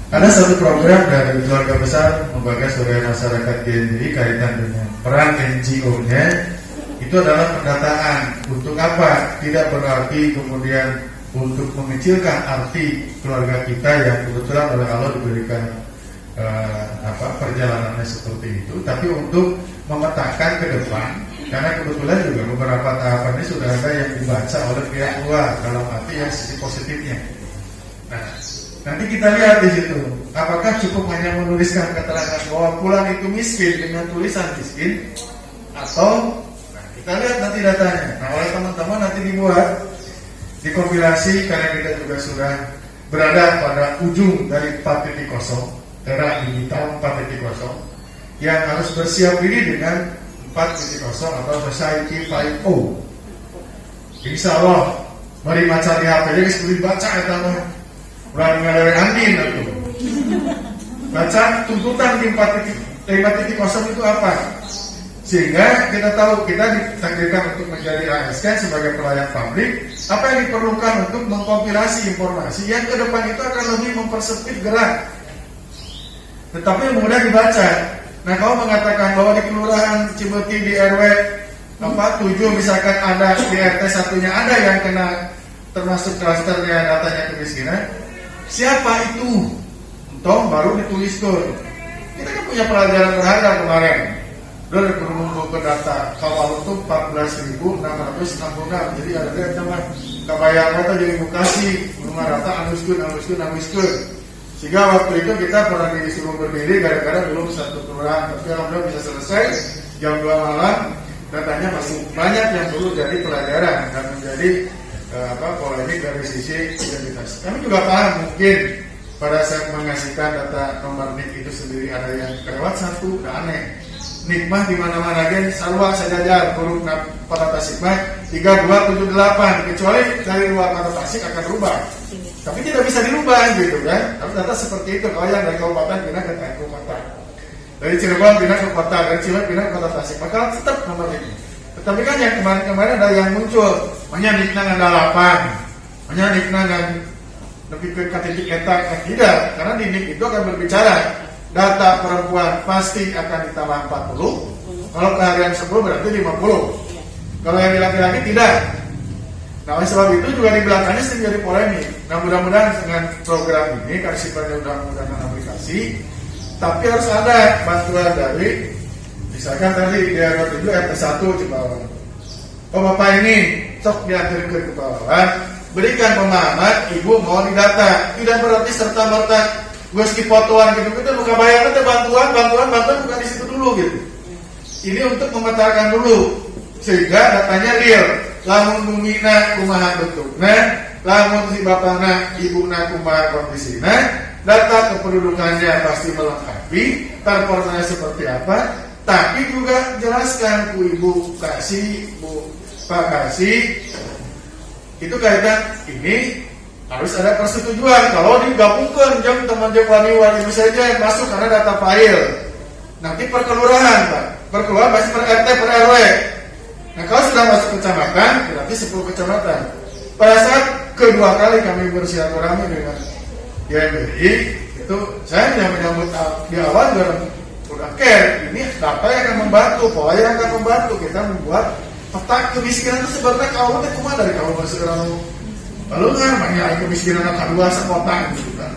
Ada satu program dari keluarga besar lembaga swadaya masyarakat GNBI kaitan dengan peran NGO-nya, itu adalah pendataan. Untuk apa? Tidak berarti kemudian untuk mengecilkan arti keluarga kita yang kebetulan oleh Allah diberikan perjalanannya seperti itu, tapi untuk memetakan ke depan, karena kebetulan juga beberapa tahapan ini sudah ada yang dibaca oleh pihak luar dalam arti yang sisi positifnya. Nah, nanti kita lihat di situ, apakah cukup hanya menuliskan keterangan bahwa fulan itu miskin dengan tulisan miskin, atau kita lihat nanti datanya. Nah, oleh teman-teman nanti dibuat dikompilasi, karena kita juga sudah berada pada ujung dari 4.0, era digital 4.0, yang harus bersiap diri dengan 4.0 atau Society 5.0. Insya Allah, mari macam HP jadi sebelum baca ya tamu, udah dari Andin itu. Baca tuntutan di 5.0 itu apa? Sehingga kita tahu kita ditakdirkan untuk menjadi ASN sebagai pelayan publik. Apa yang diperlukan untuk mengkompilasi informasi yang ke depan itu akan lebih mempersempit gerak, tetapi mudah dibaca. Nah, kalau mengatakan bahwa di kelurahan Cibeti di RW 7 misalkan ada, di RT satunya ada yang kena termasuk klasternya datanya kemiskinan, siapa itu? Entong baru dituliskan. Kita kan punya pelajaran berharga kemarin. Dari mengumpulkan data kawal itu 14.666. Jadi ada yang teman kebayang kata jadi Bekasi rumah rata anguskeun. Sehingga waktu itu kita pernah disuruh berdiri gara-gara belum satu kelurahan, tapi alhamdulillah bisa selesai jam 2 malam. Datanya masih banyak yang perlu jadi pelajaran dan menjadi polemik dari sisi identitas. Kami juga paham mungkin pada saat mengasihkan data nomor NIK itu sendiri ada yang kelewat satu, udah aneh. Nikmah di mana-mana gen sarwa sejajar huruf kota Tasikmah 3278, kecuali dari luar kota Tasik akan berubah. Tapi tidak bisa dirubah gitu kan. Harus data seperti itu. Kalau yang dari kabupaten pindah ke kabupaten, dari Cirebon pindah ke kota, dari Cirebon pindah ke kota Tasik, maka tetap nomor ini. Tetapi kan yang kemarin-kemarin ada yang muncul, menyandikna ada 8, menyandikna dan lebih ke titik etak, tidak. Karena di NIK itu akan berbicara data perempuan pasti akan ditambah 40. Kalau keharian 10 berarti 50. Kalau yang laki-laki tidak. Nah, oleh sebab itu juga di belakangnya sering jadi polemik. Nah, mudah-mudahan dengan program ini, karena sifatnya udah menggunakan aplikasi, tapi harus ada bantuan dari, misalkan tadi di RW 7 RT 1 Cipawan. Oh, Bapak ini sok diantarkan ke bawah, berikan pemahaman, Ibu mau didata. Tidak berarti serta-merta gue skip fotoan gitu-gitu, bukan bayar nanti bantuan bukan di situ dulu gitu. Ini untuk memetakan dulu sehingga datanya real. Lamun bumina kumaha bentukna, lamun si bapakna ibuna kumaha kondisina, data kependudukannya pasti melengkapi, performanya seperti apa, tapi juga jelaskan ku ibu kasih, bu pak kasih, itu kaitan ini. Harus ada persetujuan. Kalau digabungkan jam teman wani saja yang masuk karena data file. Nanti per kelurahan, Pak. Per kelurahan masih per RT, per RW. Nah, kalau sudah masuk kecamatan, berarti 10 kecamatan. Pada saat kedua kali kami bersilaturahmi dengan GNBI, itu saya yang menyambut di awal udah care. Ini data yang akan membantu, pola yang akan membantu kita membuat peta kemiskinan itu sebenarnya kalau cuma dari kalau sekarang lalu kan banyak kemiskinan anak kedua sekota gitu kan.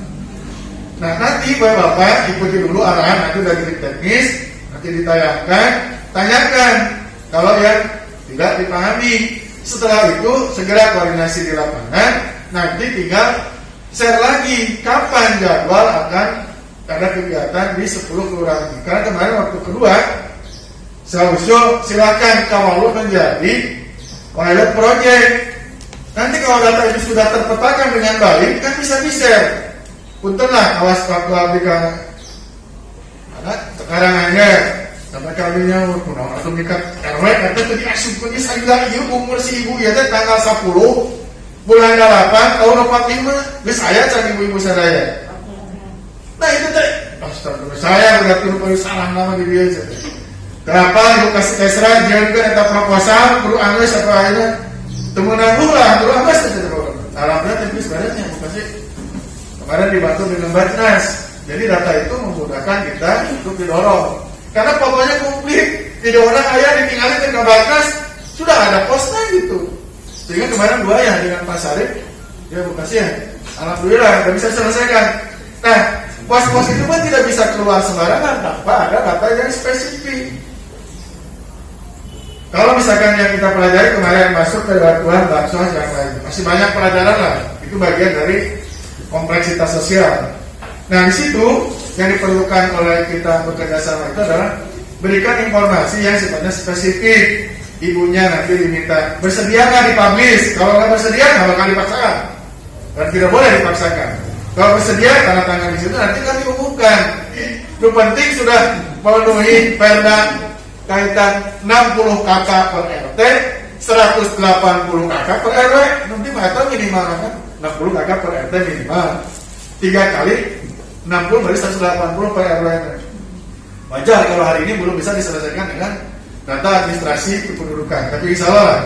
Nah, nanti Bapak ikuti dulu arahan nanti dari teknis, nanti ditayangkan, tanyakan kalau yang tidak dipahami. Setelah itu segera koordinasi di lapangan, nanti tinggal share lagi kapan jadwal akan ada kegiatan di 10 kelurahan. Karena kemarin waktu kedua saya usul silakan kawal menjadi pilot project. Nanti kalau data itu sudah terpetakan dengan baik, kan bisa di-share. Puntenlah awas waktu abdikan. Ada sekarang aja sampai kalinya udah atau dekat RW kata tadi asupnya saya ieu umur si ibu ya teh tanggal 10 bulan 8 tahun 45 geus aya can ibu-ibu sadaya. Nah itu teh astagfirullah saya udah turun salah nama di dia teh. Kenapa ibu kasih Tesra jeung eta proposal guru anggeus apa aja? Temenang lah, guru apa saja alhamdulillah tapi sebenarnya kasih kemarin dibantu dengan Basnas. Jadi data itu memudahkan kita untuk didorong. Karena fotonya komplit, tidak orang ayah ditinggalin ke Basnas, sudah ada posnya gitu. Sehingga kemarin buaya dengan Pak Sarif, ya Bekasi ya, alhamdulillah udah bisa selesaikan. Nah, pos-pos itu pun tidak bisa keluar sembarangan tanpa ada data yang spesifik. Kalau misalkan yang kita pelajari kemarin masuk ke bantuan bansos yang lain, masih banyak pelajaran lah. Itu bagian dari kompleksitas sosial. Nah, di situ yang diperlukan oleh kita bekerja sama itu adalah berikan informasi yang sifatnya spesifik. Ibunya nanti diminta bersedia nggak dipublish. Kalau nggak bersedia nggak bakal dipaksakan dan tidak boleh dipaksakan. Kalau bersedia tanda tangan di situ nanti kami umumkan. Itu penting sudah memenuhi perda kaitan 60 KK per RT, 180 KK per RW. Nanti mereka minimal kan 60 KK per RT minimal 3 kali 60 berarti 180 per RW. Wajar kalau hari ini belum bisa diselesaikan dengan data administrasi kependudukan, tapi insya Allah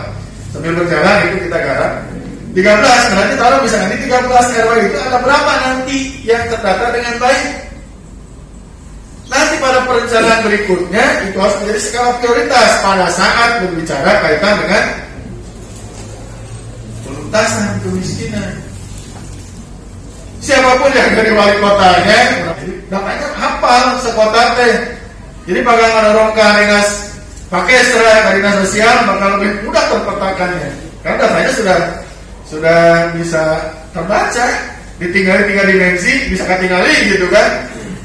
sambil berjalan itu kita garap 13, berarti kalau misalnya di 13 RW itu ada berapa nanti yang terdata dengan baik. Nanti pada perencanaan berikutnya itu harus menjadi skala prioritas pada saat berbicara kaitan dengan penuntasan kemiskinan. Siapapun yang dari wali kotanya, datanya hafal sekota teh. Jadi bagaimana dorong ke dinas pakai secara dinas sosial bakal lebih mudah terpetakannya. Karena datanya sudah bisa terbaca, ditinggali 3 dimensi, bisa ketinggali gitu kan.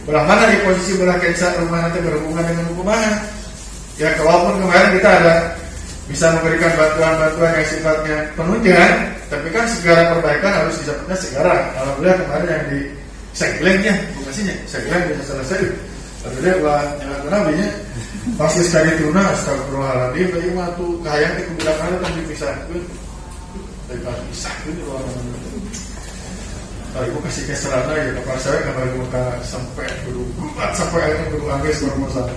Belah mana di posisi belah kensa rumah nanti berhubungan dengan hukuman. Ya kalaupun kemarin kita ada bisa memberikan bantuan-bantuan yang sifatnya penunjang, tapi kan segala perbaikan harus disebutnya segera. Alhamdulillah kemarin yang di Seglengnya, bukasinya Segleng bisa selesai. Alhamdulillah buat yang nabinya pas sekali tuna, astagfirullahaladzim, tapi mah tuh kahayang ke kebudakan kan dipisahkan. Daripada pisahkan di luar. Ibu kasih keserana ya kepada saya karena ibu sampai guru 4 sampai akhirnya guru angges bermasalah.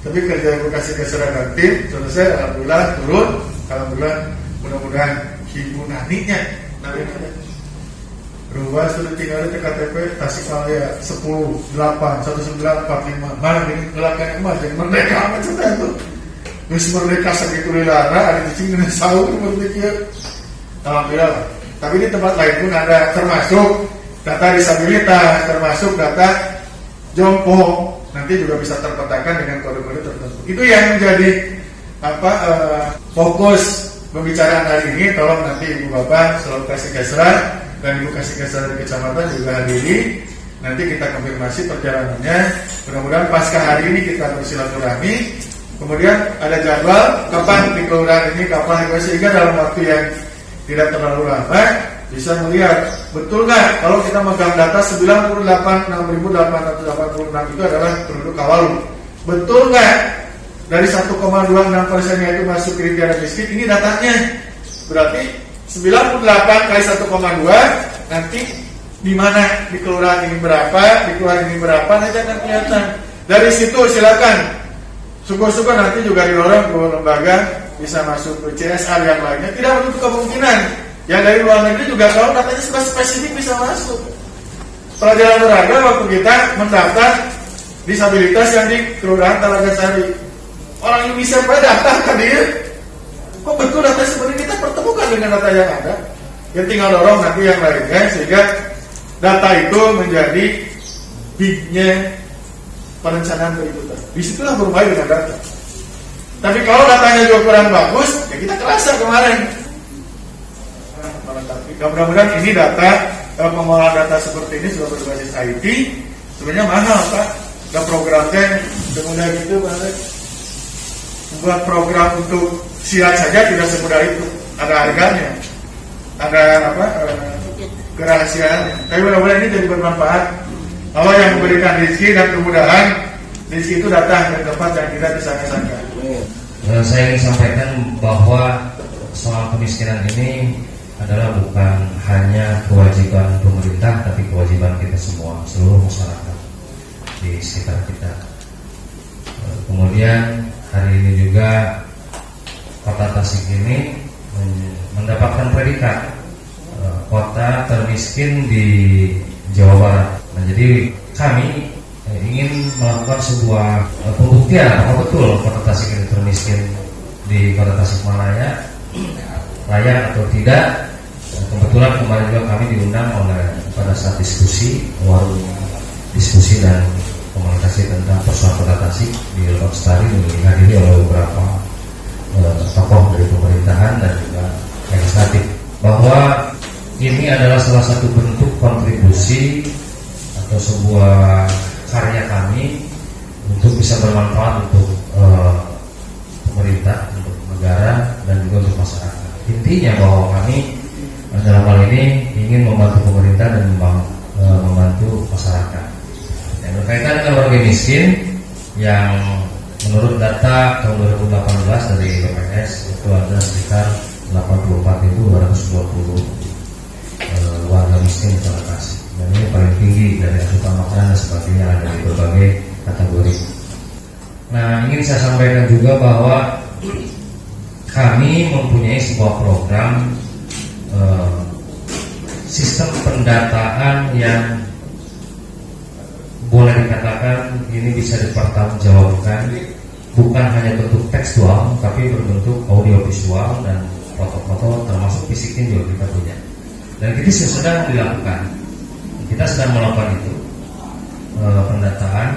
Tapi kerja ibu kasih keserana tim selesai, alhamdulillah turun, alhamdulillah mudah-mudahan ibu naninya berubah sudah tinggal di KTP Tasikmalaya 10 8 1945 mana ini ngelakuin emas jadi merdeka amat cerita itu terus merdeka segitu lilara ada di sini dengan sahur merdeka alhamdulillah. Tapi di tempat lain pun ada termasuk data disabilitas, termasuk data jompo nanti juga bisa terpetakan dengan kode-kode tertentu. Itu yang menjadi fokus pembicaraan hari ini. Tolong nanti ibu bapak selalu kasih keseran dan ibu kasih keseran di kecamatan juga hadiri. Nanti kita konfirmasi perjalanannya. Mudah-mudahan pasca hari ini kita bersilaturahmi. Kemudian ada jadwal kapan di kelurahan ini, kapan sehingga dalam waktu yang tidak terlalu lama bisa melihat betul nggak kalau kita megang data 98.6.886 itu adalah penduduk Kawalu. Betul nggak dari 1,26% itu masuk kriteria miskin? Ini datanya berarti 98 kali 1,2 nanti di mana di kelurahan ini berapa, di kelurahan ini berapa nanti akan kelihatan. Dari situ silakan syukur-syukur nanti juga didorong ke lembaga bisa masuk ke CSR yang lainnya, tidak menutup kemungkinan yang dari luar negeri juga kalau datanya sudah spesifik bisa masuk. Pelajaran olahraga waktu kita mendaftar disabilitas yang di Kelurahan Talaga Sari, orang Indonesia pada daftar kan dia, kok betul data sebenarnya kita pertemukan dengan data yang ada, ya tinggal dorong nanti yang lainnya sehingga data itu menjadi big-nya perencanaan berikutnya. Disitulah bermain dengan data. Tapi kalau datanya juga kurang bagus, ya kita kerasa kemarin. Mudah-mudahan ini data, pengolahan data seperti ini sudah berbasis IT, sebenarnya mahal Pak. Dan programnya semudah gitu, Pak. Membuat program untuk silat saja tidak semudah itu. Ada harganya, ada kerahasiaannya. Tapi mudah-mudahan ini jadi bermanfaat. Allah yang memberikan rezeki dan kemudahan, rezeki itu datang dari tempat yang tidak disangka-sangka. Saya ingin sampaikan bahwa soal kemiskinan ini adalah bukan hanya kewajiban pemerintah, tapi kewajiban kita semua, seluruh masyarakat di sekitar kita. Kemudian hari ini juga Kota Tasik ini mendapatkan predikat kota termiskin di Jawa Barat. Nah, jadi kami ingin melakukan sebuah pembuktian apakah betul Kota Tasik ini termiskin di Kota Tasikmalaya, layak atau tidak. Kebetulan kemarin juga kami diundang pada saat diskusi warung diskusi dan komunikasi tentang persoalan Kota Tasik di Lebak Lestari, dihadiri oleh beberapa tokoh dari pemerintahan dan juga legislatif, bahwa ini adalah salah satu bentuk kontribusi atau sebuah karya kami untuk bisa bermanfaat untuk pemerintah, untuk negara, dan juga untuk masyarakat. Intinya bahwa kami dalam hal ini ingin membantu pemerintah dan membantu masyarakat. Yang berkaitan dengan warga miskin yang menurut data tahun 2018 dari BPS itu ada sekitar 84.220 warga miskin di Kota Tasik. Dan ini paling tinggi dari asupan makanan dan sebagainya ada di berbagai kategori. Nah, ingin saya sampaikan juga bahwa kami mempunyai sebuah program sistem pendataan yang boleh dikatakan ini bisa dipertanggungjawabkan, bukan hanya bentuk tekstual tapi berbentuk audiovisual dan foto-foto, termasuk fisiknya juga kita punya. Dan itu sedang dilakukan. Kita sedang melakukan itu pendataan,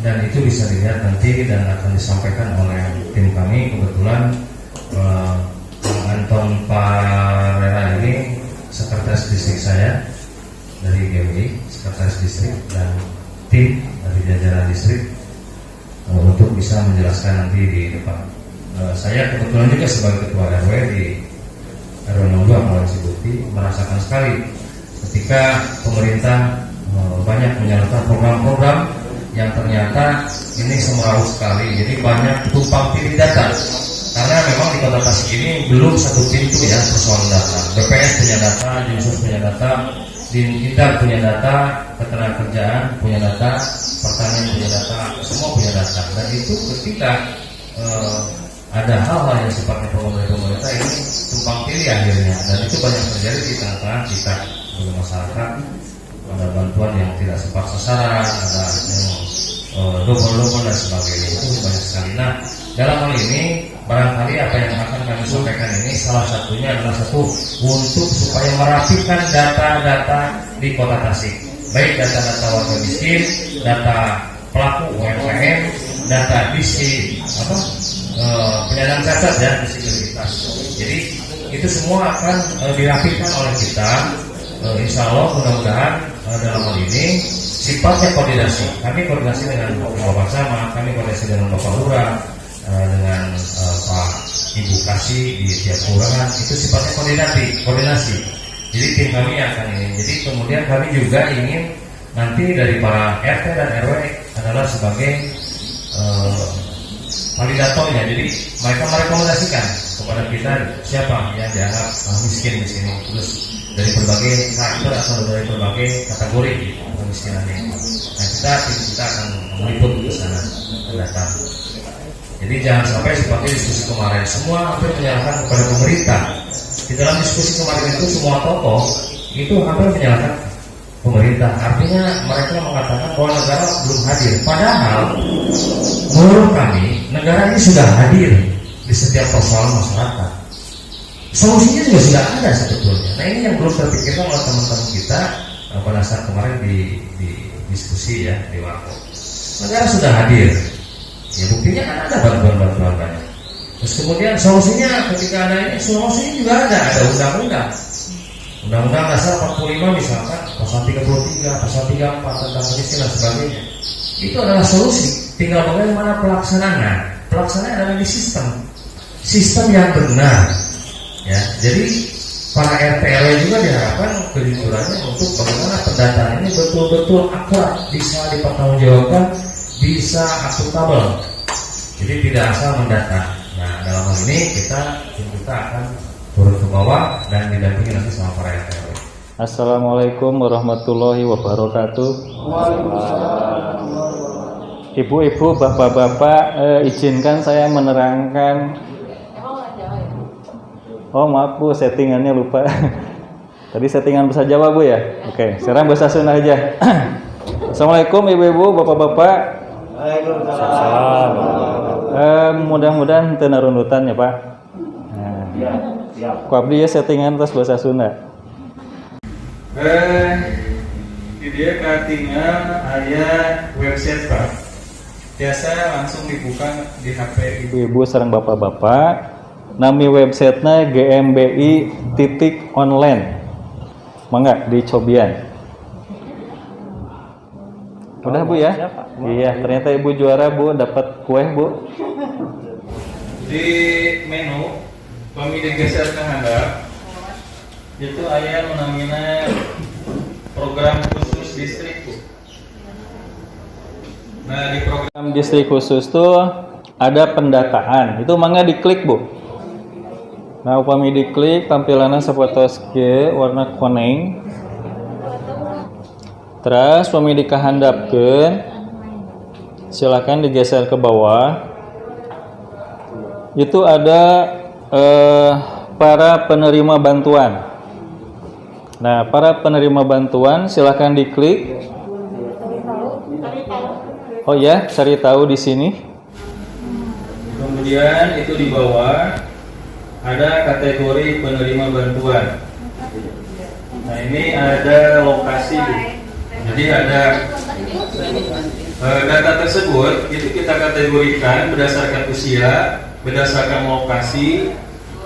dan itu bisa dilihat nanti dan akan disampaikan oleh tim kami. Kebetulan Anton Parera ini sekretaris distrik saya dari GWI, sekretaris distrik, dan tim dari jajaran distrik untuk bisa menjelaskan nanti di depan. Saya kebetulan juga sebagai ketua RW di RW 02 Kelurahan Cibuti merasakan sekali ketika pemerintah banyak menyalurkan program-program yang ternyata ini semeraut sekali. Jadi banyak tumpang tindih data. Karena memang di Kota Tasik ini belum satu pintu ya persoalan data. BPS punya data, Dinsus punya data, Dindak punya data, Ketenagakerjaan punya data, Pertanian punya data, semua punya data. Dan itu ketika ada hal-hal yang sifatnya pemerintah ini tumpang tindih akhirnya, dan itu banyak terjadi di tengah-tengah kita sebagai masyarakat. Ada bantuan yang tidak tepat sasaran, ada yang double dan sebagainya, itu banyak sekali. Nah, dalam hal ini barangkali apa yang akan kami sampaikan ini salah satunya adalah untuk supaya merapikan data-data di Kota Tasik, baik data-data warga miskin, data pelaku UMKM, data penyandang cacat dan disabilitas. Jadi itu semua akan dirapikan oleh kita. Insya Allah mudah-mudahan dalam hal ini sifatnya koordinasi. Kami koordinasi dengan Bapak Sama, kami koordinasi dengan Bapak Lurah, dengan Pak Ibu Kasih di tiap kelurahan. Itu sifatnya koordinasi. Jadi tim kami akan ini. Jadi kemudian kami juga ingin nanti dari para RT dan RW adalah sebagai validatornya. Jadi mereka merekomendasikan kepada kita siapa yang dianggap miskin di sini. Terus dari berbagai karakter atau dari berbagai kategori kemiskinan ini. Nah, kita akan meliput ke sana datang. Jadi jangan sampai seperti diskusi kemarin semua hampir menyalahkan kepada pemerintah. Di dalam diskusi kemarin itu semua tokoh itu hampir menyalahkan pemerintah. Artinya mereka mengatakan bahwa negara belum hadir. Padahal menurut kami negara ini sudah hadir di setiap persoalan masyarakat. Solusinya juga sudah ada sebetulnya. Nah, ini yang belum terpikirkan oleh teman-teman kita pada saat kemarin di diskusi ya di warung. Negara sudah hadir. Ya buktinya kan ada bantuan-bantuan banyak. Terus kemudian solusinya ketika ada ini, solusinya juga ada undang-undang. Undang-undang dasar 45 misalkan, pasal 33, pasal 34 tentang kemiskinan dan sebagainya. Itu adalah solusi. Tinggal bagaimana pelaksanaan. Pelaksanaan adalah di sistem yang benar. Ya, jadi para RT RW juga diharapkan kejujurannya untuk bagaimana pendataan ini betul-betul akurat, bisa dipertanggungjawabkan, bisa akuntabel. Jadi tidak asal mendata. Nah, dalam hal ini kita akan turun ke bawah dan didampingi nanti sama para RT RW. Assalamualaikum warahmatullahi wabarakatuh. Ibu-ibu, bapak-bapak, izinkan saya menerangkan. Oh maaf Bu, settingannya lupa. Tadi settingan bahasa Jawa Bu ya. Oke, sekarang bahasa Sunda aja. Assalamualaikum ibu-ibu, bapak-bapak. Waalaikumsalam. Mudah-mudahan teu narunutan ya Pak. Nah, ku abdi ya settingan terus bahasa Sunda. Di dia katingal aya website Pak. Biasa langsung dibuka di HP Ibu-ibu sareng bapak-bapak. Nami websitenya gmbi.online. Mangga dicobian. Udah Bu ya? Iya, ternyata Ibu juara Bu, dapat kue Bu. di menu pemilih geser ke handap itu aya namanya program khusus distrik Bu. Nah di program Distrik khusus tuh ada pendataan. Itu mangga diklik Bu. Nah upami diklik tampilannya sapotos ge warna kuning. Terus upami dikahandapkeun silakan digeser ke bawah. Itu ada para penerima bantuan. Nah, para penerima bantuan silakan diklik. Oh ya, cari tahu di sini. kemudian itu di bawah ada kategori penerima bantuan. Nah ini ada lokasi Bu. Jadi ada data tersebut itu kita kategorikan berdasarkan usia, berdasarkan lokasi,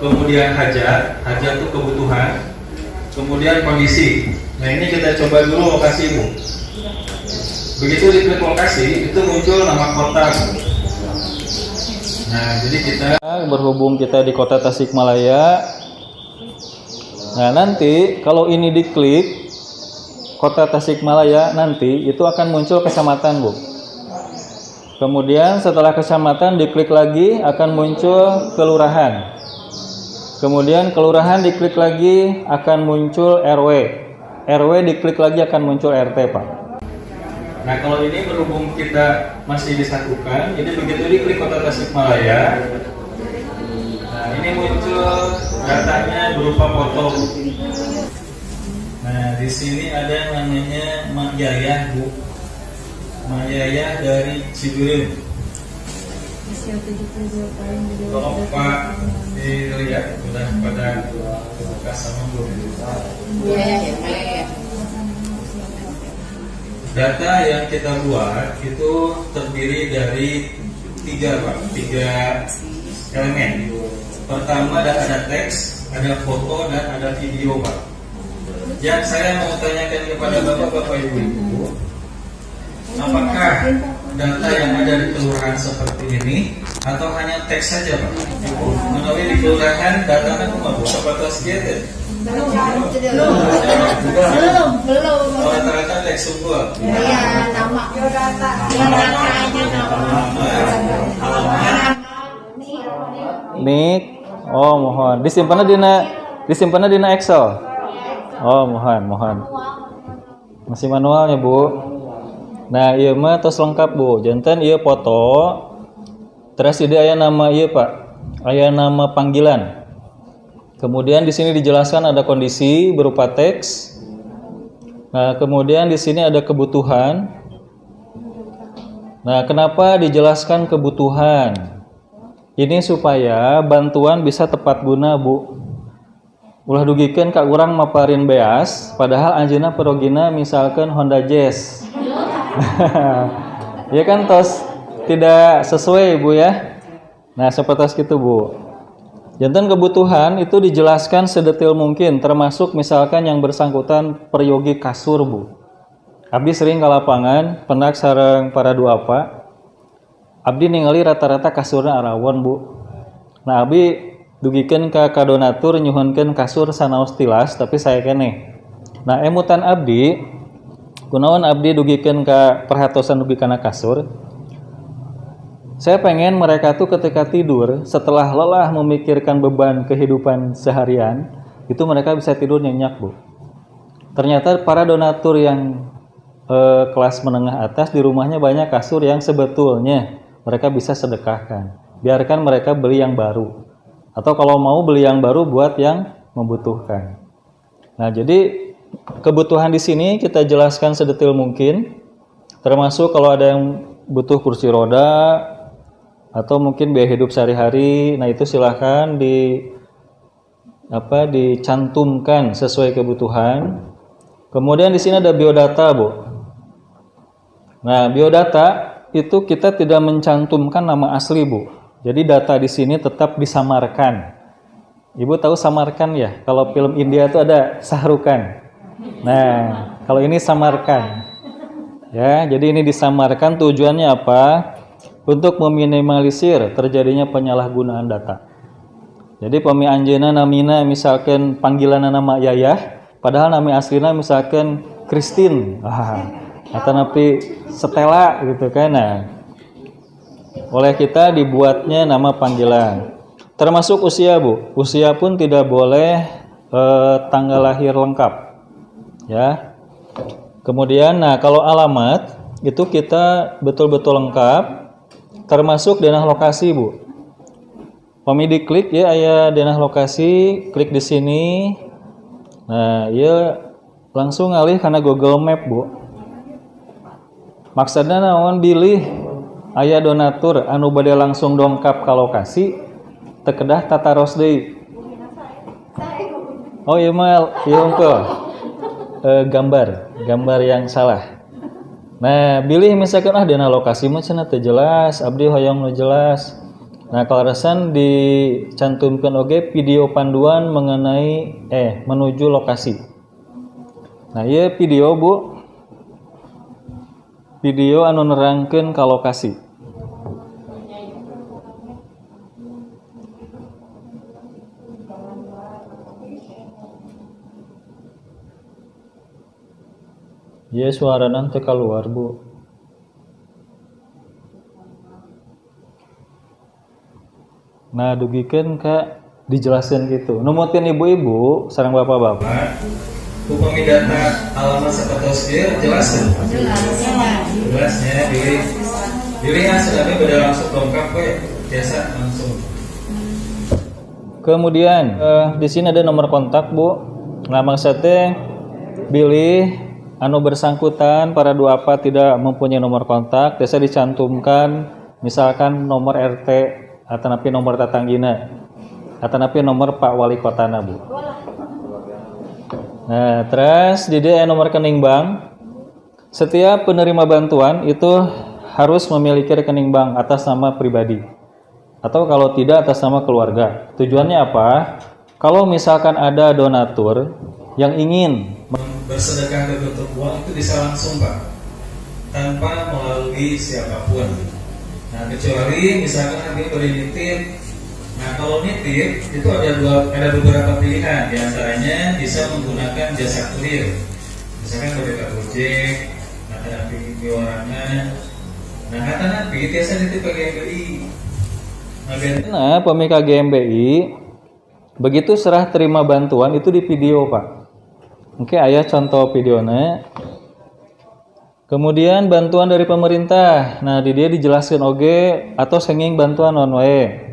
kemudian hajat itu kebutuhan, kemudian kondisi. Nah ini kita coba dulu lokasi Bu. Begitu diklik lokasi itu muncul nama kota Bu. Nah jadi kita Berhubung kita di kota Tasikmalaya. Nah, nanti kalau ini diklik kota Tasikmalaya nanti itu akan muncul kecamatan Bu. Kemudian setelah kecamatan diklik lagi akan muncul kelurahan. Kemudian kelurahan diklik lagi akan muncul RW. RW diklik lagi akan muncul RT Pak. Nah kalau ini berhubung kita masih disatukan, jadi begitu diklik kota Tasikmalaya, nah ini muncul datanya berupa foto. Nah di sini ada yang namanya Mak Yayah Bu, Mak Yayah dari Cibiring. Kalau Pak dilihat sudah pada buka sama belum? Data yang kita buat itu terdiri dari tiga elemen. Pertama ada teks, ada foto, dan ada video Pak. Yang saya mau tanyakan kepada Bapak-Bapak Ibu-Ibu, apakah data yang ada di kelurahan seperti ini atau hanya teks saja Pak? Menawi di kelurahan datanya cuma sebatas gitu. Belum. Oh, rata-rata teks semua. Iya, nama. Nik. Oh, mohon. Disimpannya dina Excel. Oh, mohon. Masih manualnya, Bu. Nah, ieu mah tos lengkap, Bu. Janten ieu foto. Terus dia aya nama ieu, Pak. Aya nama panggilan. Kemudian di sini dijelaskan ada kondisi berupa teks. Nah, kemudian di sini ada kebutuhan. Nah, kenapa dijelaskan kebutuhan? Ini supaya bantuan bisa tepat guna, Bu. Ulah dugikeun ka urang maparin beas, padahal anjeunna perogina misalkan Honda Jazz. Ya kan tos tidak sesuai, Bu ya. Nah, seperti itu, Bu. Jantan kebutuhan itu dijelaskan sedetail mungkin, termasuk misalkan yang bersangkutan peryogi kasur, Bu. Abdi sering ke lapangan, penak sareng para duapa. Abdi ningali rata-rata kasurna arawon, Bu. Nah, Abdi dugikeun ka donatur nyuhunkeun kasur sanaos tilas, tapi saya keneh. Nah, emutan Abdi, kunaon Abdi dugikeun ka perhatosan dugi kana kasur. Saya pengen mereka tuh ketika tidur, setelah lelah memikirkan beban kehidupan seharian, itu mereka bisa tidur nyenyak, Bu. Ternyata para donatur yang kelas menengah atas di rumahnya banyak kasur yang sebetulnya mereka bisa sedekahkan. Biarkan mereka beli yang baru. Atau kalau mau beli yang baru buat yang membutuhkan. Nah, jadi kebutuhan di sini kita jelaskan sedetil mungkin, termasuk kalau ada yang butuh kursi roda atau mungkin biaya hidup sehari-hari. Nah, itu silahkan dicantumkan sesuai kebutuhan. Kemudian di sini ada biodata, Bu. Nah, biodata itu kita tidak mencantumkan nama asli, Bu. Jadi data di sini tetap disamarkan. Ibu tahu samarkan ya? Kalau film India itu ada Sahrukan. Nah, kalau ini samarkan. Ya, jadi ini disamarkan, tujuannya apa? Untuk meminimalisir terjadinya penyalahgunaan data. Jadi pami anjeuna namina misalkan panggilan nama Yayah, padahal nama aslinya misalkan Christine. Atau napi Stella gitu kan. Nah, oleh kita dibuatnya nama panggilan. Termasuk usia, Bu. Usia pun tidak boleh tanggal lahir lengkap. Ya. Kemudian, nah kalau alamat itu kita betul-betul lengkap, termasuk denah lokasi, Bu. Pami diklik ya, aya denah lokasi, klik di sini. Nah, ya langsung ngalih karena Google Map, Bu. Maksudnya naon bilih aya donatur anu bade langsung dongkap ka lokasi, teu kedah tataros deui. Oh iya mah, ieu gambar yang salah. Nah, bilih misalkan denah lokasi mah cenah teu jelas, abdi hoyong nu jelas. Nah, kalaresan dicantumkan oge video panduan mengenai menuju lokasi. Nah, ieu video, Bu. Video anu nerangkeun ka lokasi. Ieu suarana teu kaluar, Bu. Nah, dugikeun ka dijelaskeun gitu. Numutkeun ibu-ibu sareng bapak-bapak. Upami data alamat sapertos ieu jelas kan? Jelasnya diri hasilnya beda langsung dongkap we biasa langsung. Kemudian di sini ada nomor kontak, Bu. Nah, maksudnya pilih anu bersangkutan pada dua apa tidak mempunyai nomor kontak, biasa dicantumkan misalkan nomor RT atau napi nomor tatanggina atau napi nomor Pak Wali Kotana, Bu. Nah, terus di dia nomor rekening bank. Setiap penerima bantuan itu harus memiliki rekening bank atas nama pribadi atau kalau tidak atas nama keluarga. Tujuannya apa? Kalau misalkan ada donatur yang ingin bersedekah berbentuk uang itu bisa langsung, Pak, tanpa melalui siapapun. Nah, kecuali misalkan nanti beri nitip. Nah, kalau nitip itu ada beberapa pilihan. Di antaranya bisa menggunakan jasa kurir. Misalkan berbeda Gojek, kata napi biorangan. Nah, kata napi biasa nitip pakai GMBI. Nah, pemika GMBI begitu serah terima bantuan itu di video, Pak. Oke, aya contoh videonya. Kemudian bantuan dari pemerintah. Nah, di dia dijelaskan oge atau senging bantuan non wae.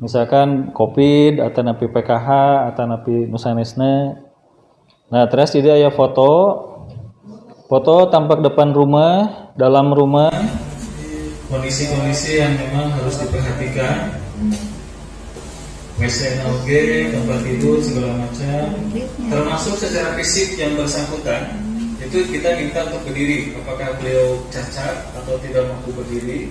Misalkan COVID atau napi PKH atau napi nusanesna. Nah, terus di dia aya foto tampak depan rumah, dalam rumah, kondisi-kondisi yang memang harus diperhatikan. WC oge, tempat tidur segala macam, termasuk secara fisik yang bersangkutan. Itu kita minta untuk berdiri, apakah beliau cacat atau tidak mampu berdiri.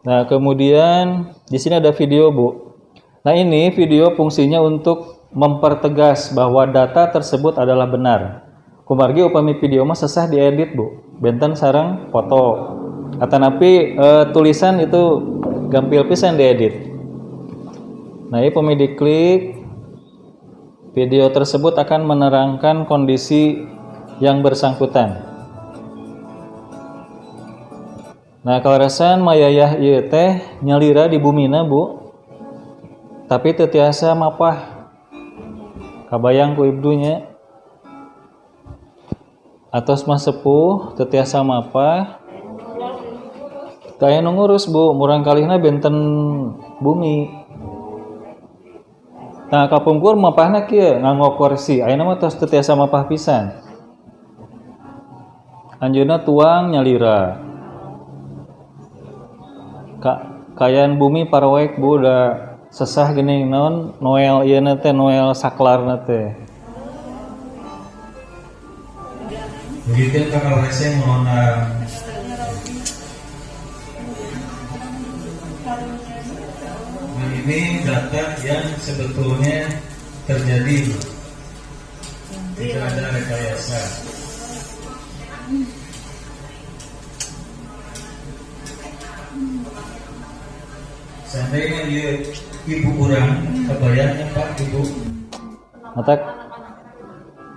Nah, kemudian di sini ada video, Bu. Nah, ini video fungsinya untuk mempertegas bahwa data tersebut adalah benar. Kumargi upami video mah sesah diedit, Bu. Benten sareng foto. Atanapi tulisan itu gampil pisan diedit. Nah, ini upami diklik, video tersebut akan menerangkan kondisi yang bersangkutan. Nah, kalaresan mayayah ieu teh nyalira di bumina, Bu. Tapi teu tiasa mapah. Kabayang ku ibdunya. Atos mah sepuh teu tiasa mapah. Teu aya nu ngurus, Bu. Murang kalihna benten bumi. Nah kapungkur mapahna kieu nganggo kursi ayeuna mah tos teu tiasa mapah pisan. Anjeunna tuang nyalira kayan bumi paroek Bu udah sesah gini naon Noel ieu teh Noel saklarna teh. Begitu kakak WC mengenang nah, ini data yang sebetulnya terjadi, tidak ada rekayasa. Seandainya dia ibu kurang, kebayangnya Pak Ibu. Matak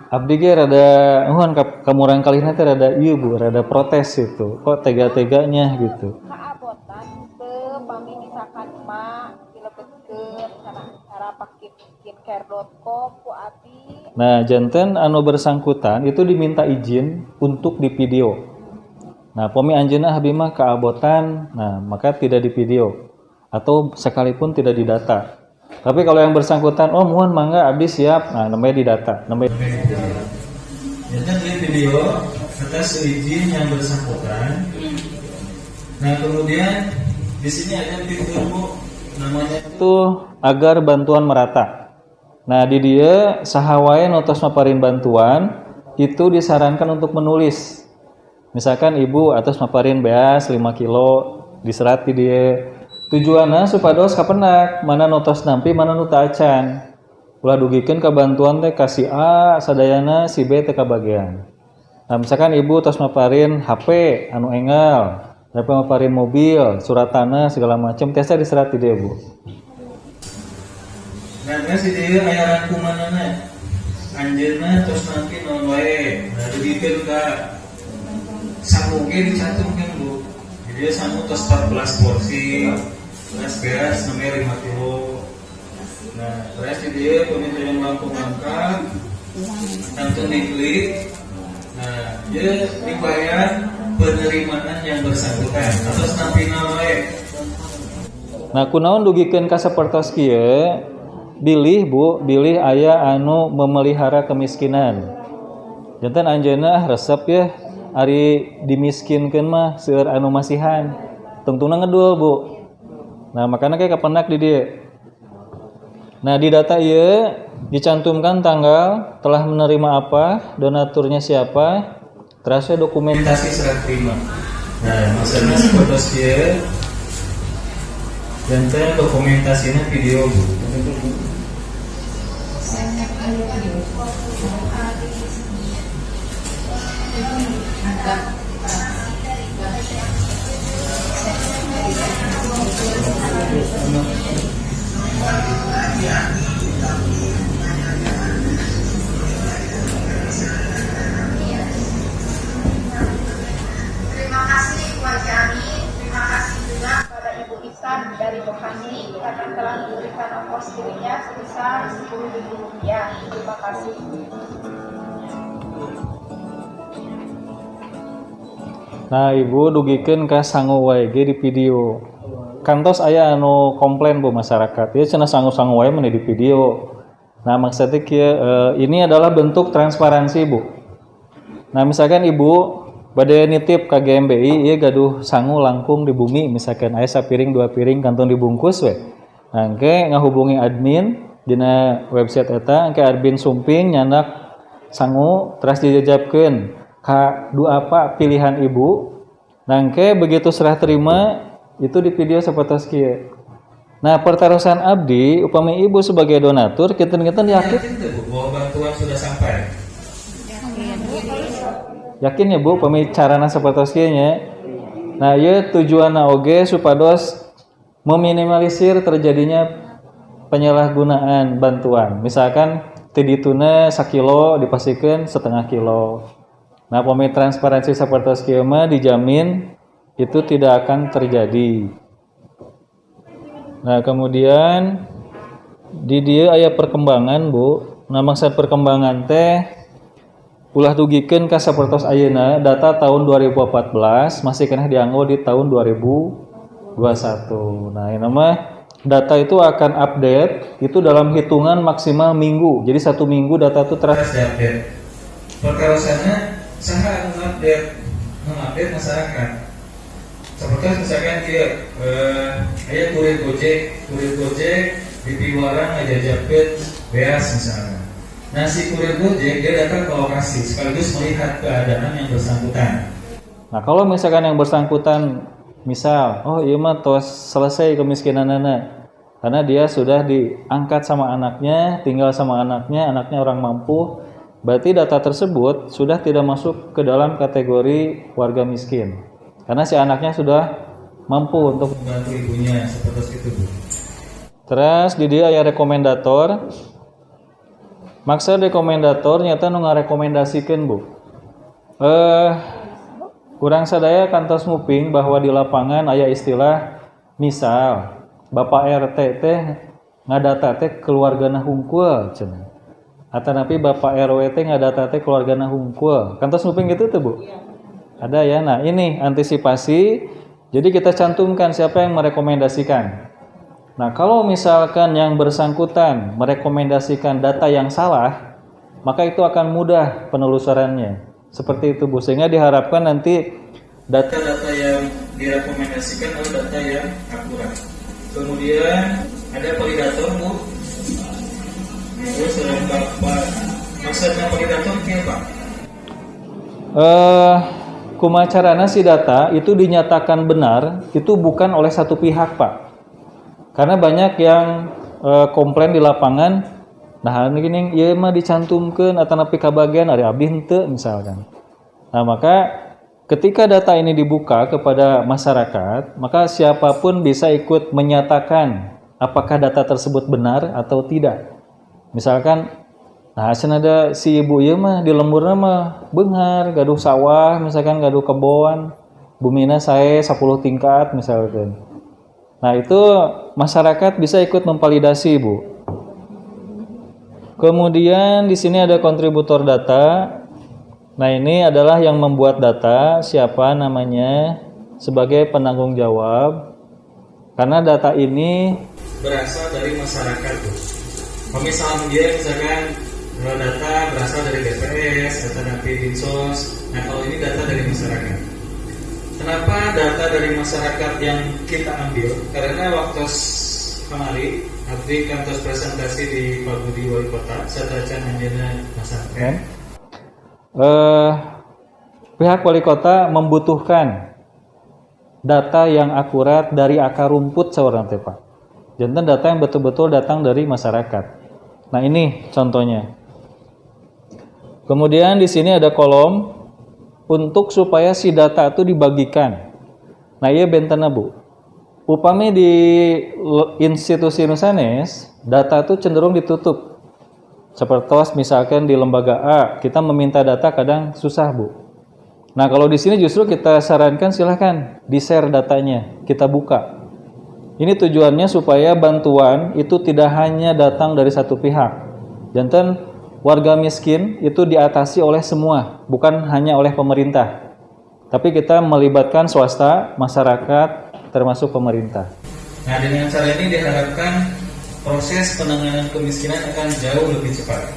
abdi ge rada nuhun kamurang kalihna teh rada ieu Bu, rada protes itu. Kok tega-teganya gitu. Kaabotan teu pami misalkan emak dilebetkeun kana cara pakai skincare.com ku Ati. Nah, janten anu bersangkutan itu diminta izin untuk di video. Nah, pomi anjeunna habi mah kaabotan, nah maka tidak di video atau sekalipun tidak didata. Tapi kalau yang bersangkutan, oh mohon mangga abdi siap, nah namanya didata. Namanya Jangan di video atas izin yang bersangkutan. Nah kemudian di sini ada fitur Bu, namanya itu agar bantuan merata. Nah di dia sahawae notos maparin bantuan itu disarankan untuk menulis. Misalkan ibu atas maparin beas 5 kilo diserat di dia. Tujuanna supados kapenak mana notos nampi mana nu teu acan. Ulah dugikeun ka bantuan teh ka si A sadayana si B teh kabagean. Nah misalkan ibu tos maparin HP anu enggal, tapi maparin mobil, surat tanah segala macam tiasa diserat di dia Bu. nah si dia aya rangkumanana. Anjeunna tos nampi naon wae. Nah dugikeun ka sangu ge dicantumkeun Bu. Jadi sangu tos 14 porsi. Beras sampai 5 kilo. Nah, terus dia peminta yang mampu mangkak, tentu diklik. Nah, dia dibayar penerimaan yang bersangkutan atas nampi nawe. Nah, kunaon dugikeun ka sapertos kieu? Bilih Bu, bilih aya anu memelihara kemiskinan. Janten anjeunna resep ya, ari dimiskinkeun mah seueur anu masihan. Tungtungna ngedul Bu. Nah makanya kayak kapenak di dia. Nah di data ieu dicantumkan tanggal, telah menerima apa, donaturnya siapa, terusnya dokumentasi serah terima. Nah maksudnya fotos dia dan dokumentasinya video Bu. Terima kasih Wajah Ami, terima kasih juga pada Ibu Ihsan dari Bohani karena telah memberikan ongkos dirinya sebesar Rp10.000. Terima kasih. Nah ibu dugikeun ka sangu wae ge di video. Kantos aya anu komplain Bu masyarakat. Ya cenah sangu-sangu wae meni di video. Nah maksudnya kieu ini adalah bentuk transparansi Bu. Nah misalkan ibu bade nitip ka GMBI ieu gaduh sangu langkung di bumi misalkan aya sapiring 2 piring kantong dibungkus we. Nah engke ngahubungi admin dina website eta engke admin sumping nyandak sangu terus dijajabkeun ka dua apa pilihan ibu. Nah engke begitu serah terima itu di video sapertos kieu. Nah pertarusan abdi upami ibu sebagai donatur kinten-kinten yakin bahwa bantuan sudah sampai. Yakin ya Bu upami carana sapertos kieu nya. Nah ieu tujuanna oge supados meminimalisir terjadinya penyalahgunaan bantuan. Misalkan teu dituna 1 kilo dipasikeun setengah kilo. Nah upami transparansi sapertos kieu mah dijamin itu tidak akan terjadi. Nah kemudian di dia aya perkembangan Bu. Nah maksud perkembangan teh ulah dugikeun ka sapertos ayeuna data tahun 2014 masih kena dianggo di tahun 2021. Nah ini mah data itu akan update itu dalam hitungan maksimal minggu. Jadi 1 minggu data itu update. Perkara sana sangat mengupdate masyarakat. Seperti misalkan dia aya kurir Gojek di Piwarang aja japit beas misalnya. Nah si kurir Gojek dia datang ke lokasi sekaligus melihat keadaan yang bersangkutan. Nah kalau misalkan yang bersangkutan misal, oh iya mah tos selesai kemiskinan anak, karena dia sudah diangkat sama anaknya, tinggal sama anaknya orang mampu, berarti data tersebut sudah tidak masuk ke dalam kategori warga miskin, karena si anaknya sudah mampu untuk membantu ibunya seperti itu Bu. Terus di dia ya rekomendator. Maksud rekomendator nyata nu ngarekomendasikeun Bu. Kurang sadaya kantos nguping bahwa di lapangan aya istilah misal Bapak RT teh ngadata teh keluargana hungkul cenah. Atanapi Bapak RW teh ngadata teh keluargana hungkul. Kantos nguping gitu tuh Bu? Ada ya. Nah, ini antisipasi. Jadi kita cantumkan siapa yang merekomendasikan. Nah, kalau misalkan yang bersangkutan merekomendasikan data yang salah, maka itu akan mudah penelusurannya. Seperti itu Bu, sehingga diharapkan nanti data-data yang direkomendasikan adalah data yang akurat. Kemudian ada validator Bu. Terus maksudnya validator itu apa? Kumacarana si data itu dinyatakan benar itu bukan oleh satu pihak Pak. Karena banyak yang komplain di lapangan. Nah, ini ieu mah dicantumkeun atanapi kabagian ari abdi henteu misalkan. Nah, maka ketika data ini dibuka kepada masyarakat, maka siapapun bisa ikut menyatakan apakah data tersebut benar atau tidak. Misalkan, nah cenah ada si ibu ieu mah di lemburna mah beunghar, gaduh sawah, misalkan gaduh kebon, bumina sae 10 tingkat misalkan. Nah, itu masyarakat bisa ikut memvalidasi, Bu. Kemudian di sini ada kontributor data. Nah, ini adalah yang membuat data, siapa namanya sebagai penanggung jawab. Karena data ini berasal dari masyarakat, Bu. Misalnya dia misalkan data berasal dari BPS, data dari Dinsos. Nah, kalau ini data dari masyarakat. Kenapa data dari masyarakat yang kita ambil? Karena waktu kemarin abdi kantos presentasi di Pak Budi Wali Kota Satracan Anjana masyarakat. Pihak wali kota membutuhkan data yang akurat dari akar rumput seorang Pak. Jantan data yang betul-betul datang dari masyarakat. Nah, ini contohnya. Kemudian di sini ada kolom untuk supaya si data itu dibagikan. Nah, iya bentana Bu. Upami di institusi nusanes, data itu cenderung ditutup. Seperti misalkan di lembaga A, kita meminta data kadang susah Bu. Nah, kalau di sini justru kita sarankan silahkan di-share datanya, kita buka. Ini tujuannya supaya bantuan itu tidak hanya datang dari satu pihak. Jantan warga miskin itu diatasi oleh semua, bukan hanya oleh pemerintah. Tapi kita melibatkan swasta, masyarakat, termasuk pemerintah. Nah, dengan cara ini diharapkan proses penanganan kemiskinan akan jauh lebih cepat.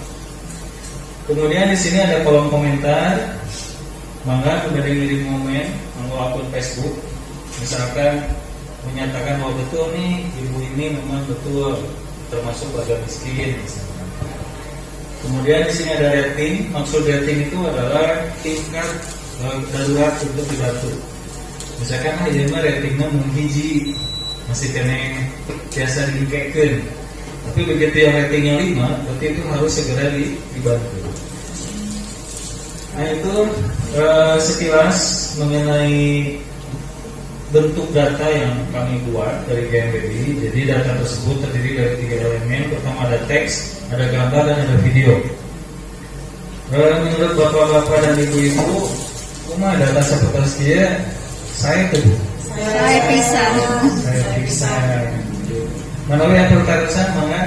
Kemudian di sini ada kolom komentar. Mangga kembali ngirim komen melalui akun Facebook. Misalkan menyatakan bahwa betul nih ibu ini memang betul termasuk warga miskin misalkan. Kemudian di sini ada rating. Maksud rating itu adalah tingkat darurat untuk dibantu. Misalkan ini mah ratingnya menghiji masih kena biasa dikekeun. Tapi begitu yang ratingnya 5, berarti itu harus segera dibantu. Nah, itu sekilas mengenai bentuk data yang kami buat dari GMBI. Jadi data tersebut terdiri dari 3 elemen. Pertama ada teks, ada gambar, dan ada video. Menurut bapak-bapak dan ibu-ibu, kumaha data seperti dia? Saya tuh. Saya bisa. Menawi yang pertarusan, mangga.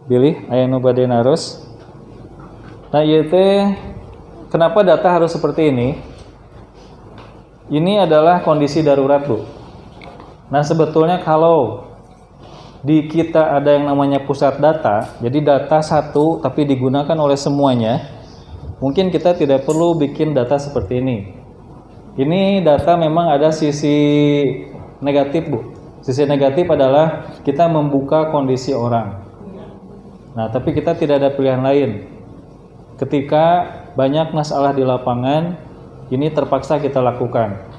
Pilih aya nu bade naros. Nah, ieu teh kenapa data harus seperti ini? Ini adalah kondisi darurat, Bu. Nah, sebetulnya kalau di kita ada yang namanya pusat data, jadi data satu tapi digunakan oleh semuanya, mungkin kita tidak perlu bikin data seperti ini. Ini data memang ada sisi negatif, Bu. Sisi negatif adalah kita membuka kondisi orang. Nah, tapi kita tidak ada pilihan lain. Ketika banyak masalah di lapangan, ini terpaksa kita lakukan.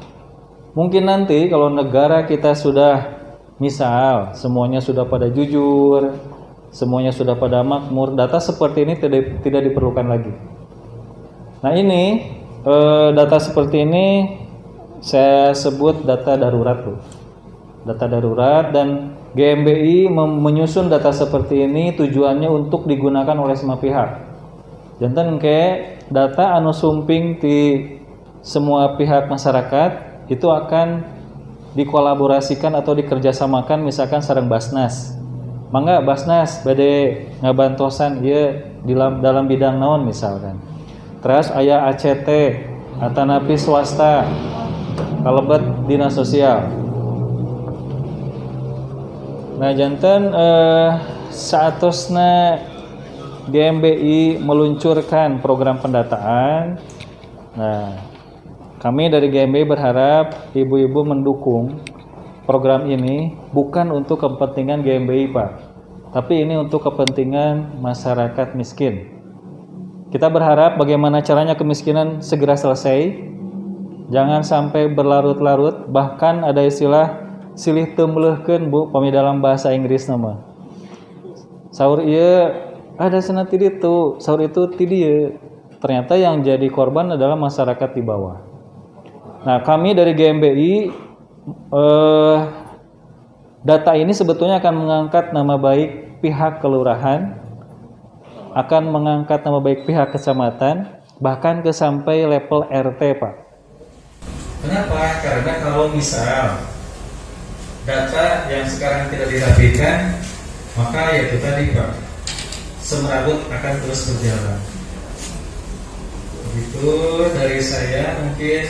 Mungkin nanti kalau negara kita sudah, misal semuanya sudah pada jujur, semuanya sudah pada makmur, data seperti ini tidak diperlukan lagi. Nah, ini data seperti ini saya sebut data darurat, Bu. Data darurat, dan GMBI menyusun data seperti ini tujuannya untuk digunakan oleh semua pihak. Jantan ke data anu sumping di semua pihak masyarakat itu akan dikolaborasikan atau dikerjasamakan, misalkan sareng Basnas. Mangga Basnas bade ngabantosan ieu dalam bidang naon misalkan. Terus aya ACT atanapi swasta kalebet dinas sosial. Nah, janten saatosna GMBI meluncurkan program pendataan. Nah, kami dari GMBI berharap ibu-ibu mendukung program ini bukan untuk kepentingan GMBI, Pak, tapi ini untuk kepentingan masyarakat miskin. Kita berharap bagaimana caranya kemiskinan segera selesai, jangan sampai berlarut-larut. Bahkan ada istilah silih temuleuhkeun, Bu, pami dalam bahasa Inggris nama. Saur ieu ada cenah ti ditu, saur itu ti dieu. Ternyata yang jadi korban adalah masyarakat di bawah. Nah, kami dari GMBI data ini sebetulnya akan mengangkat nama baik pihak kelurahan, akan mengangkat nama baik pihak kecamatan, bahkan ke sampai level RT, Pak. Kenapa? Karena kalau misal data yang sekarang tidak dirapikan, maka ya itu tadi, Pak, semerawut akan terus berjalan. Begitu dari saya mungkin.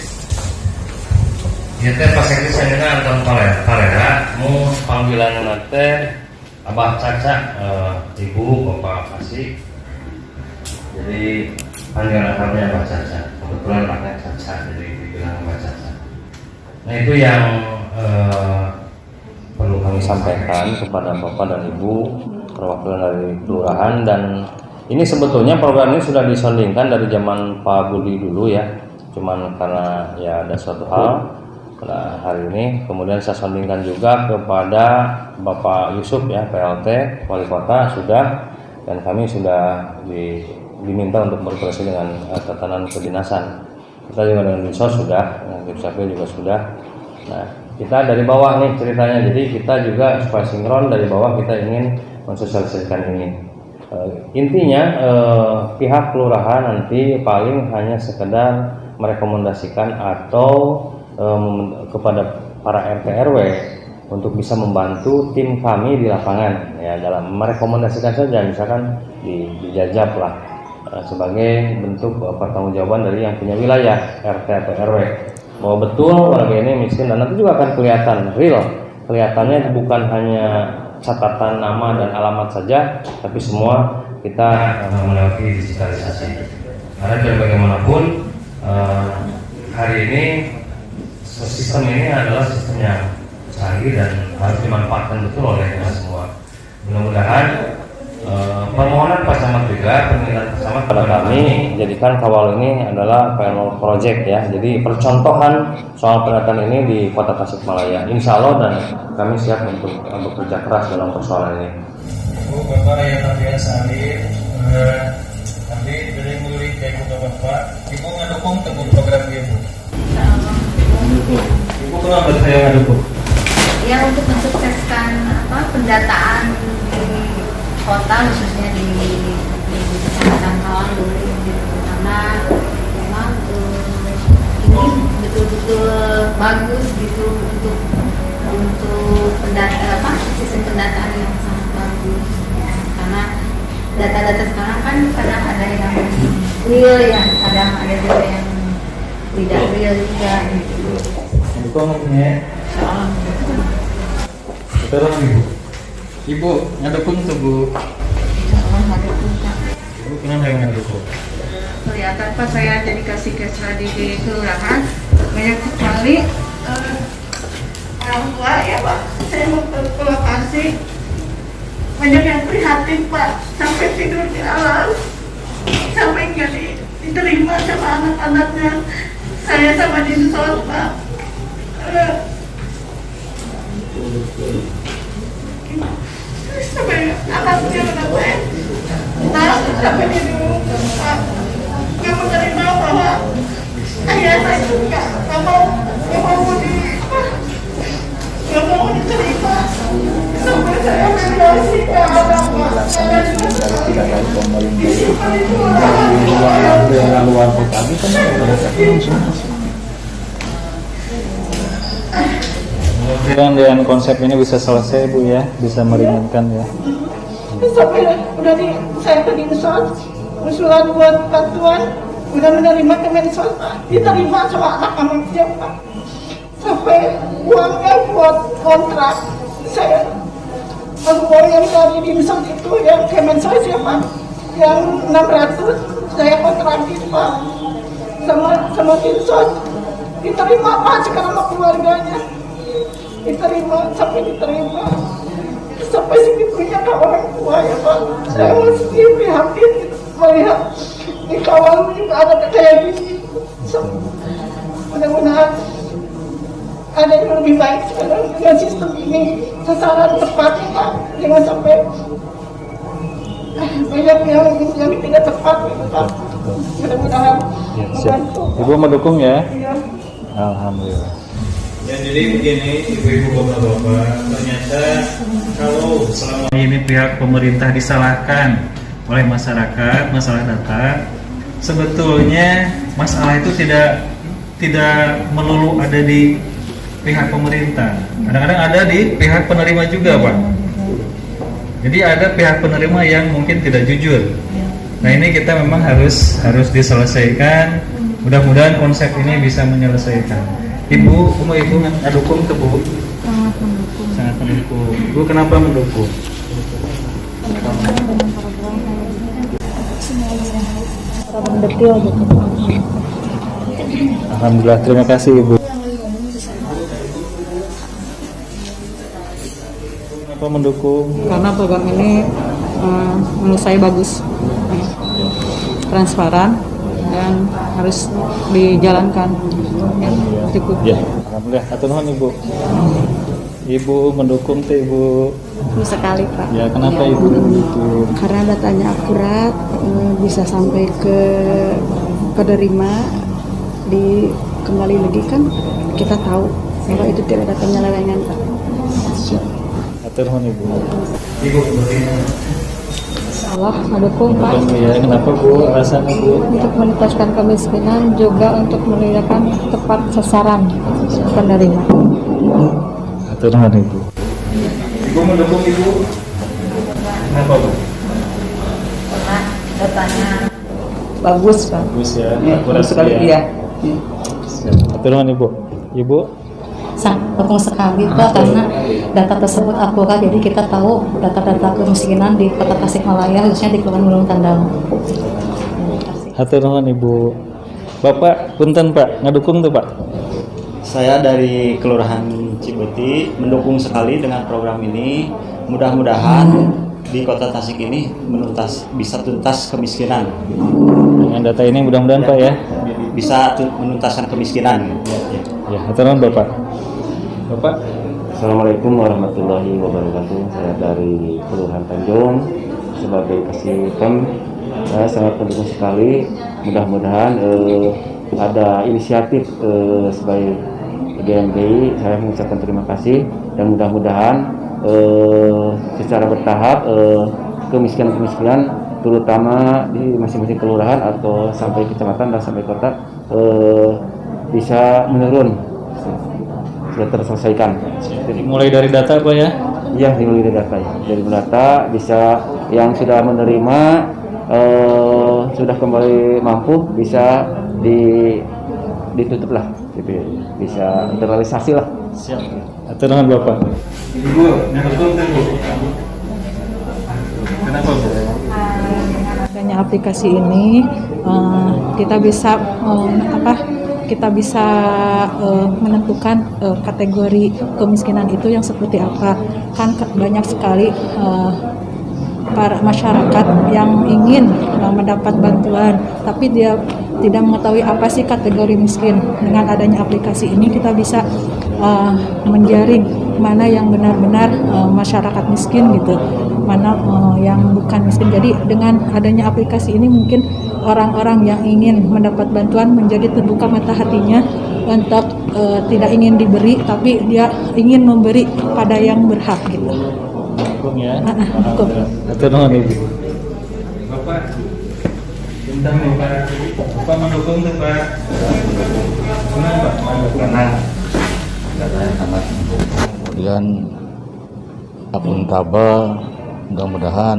Ya teh pas ini saya nonton Palera, mau panggilan nate Abah Caca, Ibu Bapak Kasih. Jadi panggilan akrabnya Abah Caca. Kebetulan anaknya Caca, jadi dibilang Abah Caca. Nah, itu yang perlu kami sampaikan kepada Bapak dan Ibu perwakilan dari kelurahan. Dan ini sebetulnya program ini sudah disondingkan dari zaman Pak Budi dulu ya, cuman karena ya ada suatu hal. Nah, hari ini kemudian saya sondingkan juga kepada Bapak Yusuf ya, PLT Wali Kota sudah, dan kami sudah diminta untuk berkoordinasi dengan tatanan kedinasan. Kita juga dengan Dinsos sudah, Dukcapil juga sudah. Nah, kita dari bawah nih ceritanya, jadi kita juga supaya sinkron dari bawah kita ingin mensosialisasikan ini. Intinya pihak kelurahan nanti paling hanya sekedar merekomendasikan atau kepada para RT RW untuk bisa membantu tim kami di lapangan ya, dalam merekomendasikan saja, misalkan dijajab lah sebagai bentuk pertanggungjawaban dari yang punya wilayah RT atau RW bahwa betul warga ini miskin, dan nanti juga akan kelihatan real, kelihatannya bukan hanya catatan nama dan alamat saja, tapi semua kita melewati digitalisasi. Karena biar bagaimanapun hari ini sistem ini adalah sistem yang canggih dan harus dimanfaatkan betul oleh kita semua. Mudah-mudahan permohonan Pak Camat juga, permintaan Pak Camat pada kami jadikan kawal ini adalah PNL project ya. Jadi percontohan soal pendataan ini di Kota Tasikmalaya. Insya Allah, dan kami siap untuk bekerja keras dalam persoalan ini. Bu, Bapak yang terbiasa salib, kami dari mulai kayak Bapak, Ibu ngedukung teguh program Ibu. Ibu kenapa saya ngedukung? Ya, untuk mensukseskan pendataan di kota, khususnya di Kecamatan Kawalu, karena memang ini betul-betul bagus gitu untuk sistem pendataan yang sangat bagus ya. Karena data-data sekarang kan kadang ada yang real ya, kadang ada juga yang tidak real juga gitu. Dukung ya. Terus ibu. Ibu ngedukung tuh bu. Ibu kenapa yang ngedukung? Kelihatan pas saya jadi kasih kesra di kelurahan banyak sekali orang tua ya Pak. Saya mau terima kasih. Banyak yang prihatin Pak, sampai tidur di alam, sampai nggak diterima sama anak-anaknya. Saya sama Dinsos Pak. Sampai anaknya menangis. Nah, sampai di dulu Pak. Nggak menerima bahwa ayah saya itu nggak mau diterima. Sampai saya melewati ke anak Pak. Tidak tahu pemerintah luar kota itu Mudah-mudahan dengan konsep ini bisa selesai bu ya, bisa meringankan ya. Sampai udah saya ke Dinsos, usulan buat bantuan, udah menerima ke Mensos, diterima sama anak-anak siapa. Sampai uangnya buat kontrak, saya uang yang dari Dinsos itu yang ke Mensos siapa, yang 600 saya kontrakin Pak, sama Dinsos, diterima Pak sekarang sama keluarganya, diterima sampai diterima. Sampai segitunya ke orang tua ya Pak. Saya masih prihatin melihat di kawan juga ada kayak gini. Mudah-mudahan ada yang lebih baik sekarang dengan sistem ini, sasaran tepatnya Pak. Jangan sampai banyak yang tidak tepat gitu Pak. Mudah-mudahan membantu. Ibu mendukung ya? Iya. Alhamdulillah. Ya, jadi begini ibu-ibu bapak-bapak, ternyata kalau selama ini pihak pemerintah disalahkan oleh masyarakat masalah data, sebetulnya masalah itu tidak melulu ada di pihak pemerintah, kadang-kadang ada di pihak penerima juga Pak. Jadi ada pihak penerima yang mungkin tidak jujur. Nah ini kita memang harus diselesaikan. Mudah-mudahan konsep ini bisa menyelesaikan. Ibu ngedukung ke Bu? Sangat mendukung. Sangat mendukung. Ibu kenapa mendukung? Alhamdulillah, terima kasih Ibu. Kenapa mendukung? Karena program ini menurut saya bagus, transparan dan harus dijalankan. Cukup. Ya, alhamdulillah. Atur nuhun Ibu. Ibu mendukung teh Ibu. Sekali Pak. Ya, kenapa Ibu mendukung? Karena datanya akurat, bisa sampai ke penerima, kembali lagi kan kita tahu bahwa itu tidak ada penyelewengan Pak. Atur nuhun Ibu. Ibu bagaimana? Allah mendukung Pak. Mendukung ya, kenapa Bu? Alasannya Bu? Untuk menuntaskan kemiskinan, juga untuk menunjukkan tepat sasaran penerima. Atur nuhun Ibu. Ibu mendukung Ibu? Kenapa Bu? Karena datanya Bagus Pak. Bagus ya, Ya, akurat bagus sekali ya. iya. Siap. Atur nuhun Ibu. Ibu? Sangat mendukung sekali Pak, karena data tersebut akurat, jadi kita tahu data-data kemiskinan di Kota Tasikmalaya, khususnya di Kelurahan Gunung Tandang. Hatur nuhun Ibu. Bapak, punten Pak, ngedukung tuh Pak. Saya dari Kelurahan Cibeti mendukung sekali dengan program ini. Mudah-mudahan di Kota Tasik ini bisa tuntas kemiskinan. Dengan data ini mudah-mudahan Pak ya. Bisa menuntaskan kemiskinan. Ya, hatur nuhun Bapak. Bapak, Assalamualaikum warahmatullahi wabarakatuh. Saya dari Kelurahan Tanjung sebagai Kasipem. Saya sangat mendukung sekali. Mudah-mudahan ada inisiatif sebagai GMBI. Saya mengucapkan terima kasih dan mudah-mudahan secara bertahap kemiskinan terutama di masing-masing kelurahan atau sampai kecamatan dan sampai kota bisa menurun, sudah terselesaikan. jadi mulai dari data Pak ya? Iya, dimulai dari data ya. Dari data bisa yang sudah menerima sudah kembali mampu bisa ditutup lah, gitu ya. Bisa terrealisasi lah. Siap. Atur nuhun Bapak. Ibu, yang betul Bu. Kenapa Bu? Dengan adanya aplikasi ini kita bisa menentukan kategori kemiskinan itu yang seperti apa. Kan banyak sekali para masyarakat yang ingin mendapat bantuan, tapi dia tidak mengetahui apa sih kategori miskin. Dengan adanya aplikasi ini kita bisa menjaring mana yang benar-benar masyarakat miskin gitu, mana yang bukan miskin. Jadi dengan adanya aplikasi ini mungkin orang-orang yang ingin mendapat bantuan menjadi terbuka mata hatinya untuk tidak ingin diberi, tapi dia ingin memberi pada yang berhak gitu. Hukum ya. Hukum. Atur nuhun Ibu. Bapak, bintang nih Pak. Bapak mendukung tuh Pak. Kenapa? Karena kemudian akuntabel, mudah-mudahan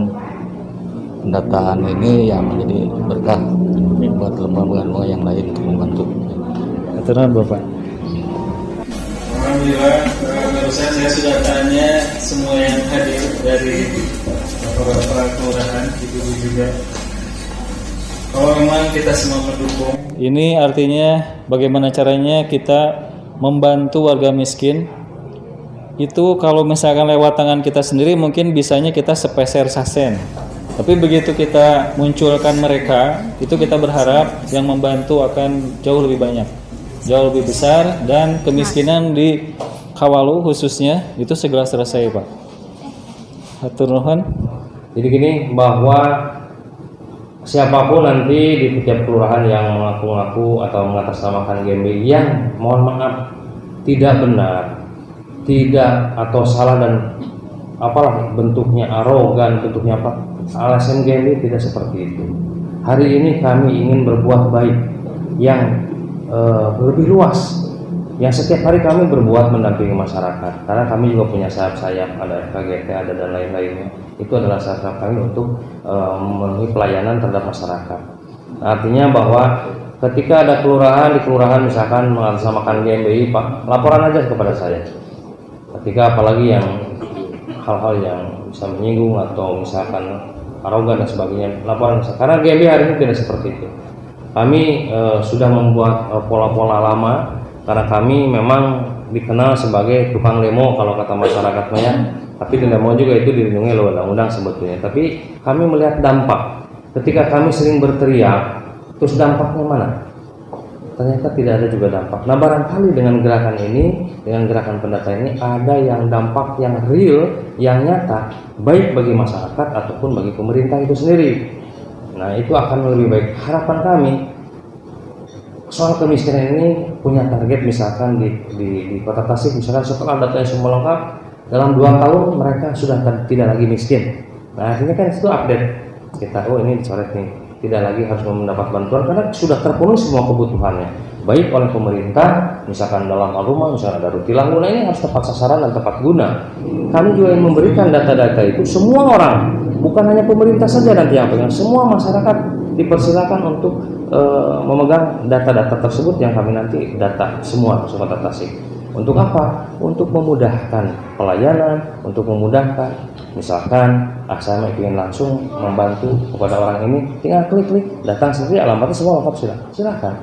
pendataan ini yang menjadi berkah buat lembaga-lembaga yang lain untuk membantu. Atur nuhun Bapak. Alhamdulillah, barusan saya sudah tanya semua yang hadir dari beberapa kelurahan, ibu juga. Kalau memang kita semua mendukung. Ini artinya bagaimana caranya kita membantu warga miskin. Itu kalau misalkan lewat tangan kita sendiri mungkin bisanya kita sepeser sasen. Tapi begitu kita munculkan mereka, itu kita berharap yang membantu akan jauh lebih banyak, jauh lebih besar, dan kemiskinan di Kawalu khususnya itu segera selesai Pak. Hatur nuhun. jadi gini, bahwa siapapun nanti di setiap kelurahan yang mengaku-ngaku atau mengatasnamakan GMBI yang mohon maaf tidak benar, tidak atau salah dan apalah bentuknya arogan, bentuknya apa, alasan GMBI tidak seperti itu. Hari ini kami ingin berbuat baik yang lebih luas, yang setiap hari kami berbuat mendampingi masyarakat, karena kami juga punya sayap-sayap, ada FKGT, ada dan lain-lainnya. Itu adalah sayap kami untuk memenuhi pelayanan terhadap masyarakat. Artinya bahwa ketika ada kelurahan, di kelurahan misalkan mengatasnamakan GMBI, Pak, laporan aja kepada saya. Ketika apalagi yang hal-hal yang bisa menyinggung atau misalkan arogan dan sebagainya, laporan saya. Karena GMBI hari ini tidak seperti itu. Kami sudah membuat pola-pola lama, karena kami memang dikenal sebagai tukang demo kalau kata masyarakatnya, tapi di demo juga itu dilindungi oleh undang-undang sebetulnya. Tapi kami melihat dampak. Ketika kami sering berteriak, terus dampaknya mana? Ternyata tidak ada juga dampak. Nah, barangkali dengan gerakan ini, dengan gerakan pendata ini, ada yang dampak yang real, yang nyata, baik bagi masyarakat ataupun bagi pemerintah itu sendiri. Nah, itu akan lebih baik. Harapan kami soal kemiskinan ini punya target, misalkan di Kota Tasik, misalkan setelah datanya semua lengkap, dalam 2 tahun mereka sudah tidak lagi miskin. Nah, akhirnya kan itu update kita, oh ini dicoret nih, tidak lagi harus mendapat bantuan karena sudah terpenuhi semua kebutuhannya, baik oleh pemerintah, misalkan dalam hal rumah, misalkan ada rutilan guna, ini harus tepat sasaran dan tepat guna. Kami juga yang memberikan data-data itu semua orang, bukan hanya pemerintah saja nanti yang pegang, semua masyarakat dipersilakan untuk memegang data-data tersebut yang kami nanti data semua ke Kota Tasik. Untuk apa? Untuk memudahkan pelayanan, untuk memudahkan, misalkan saya ingin langsung membantu kepada orang ini, tinggal klik-klik, datang sendiri, alamatnya semua lengkap, silakan.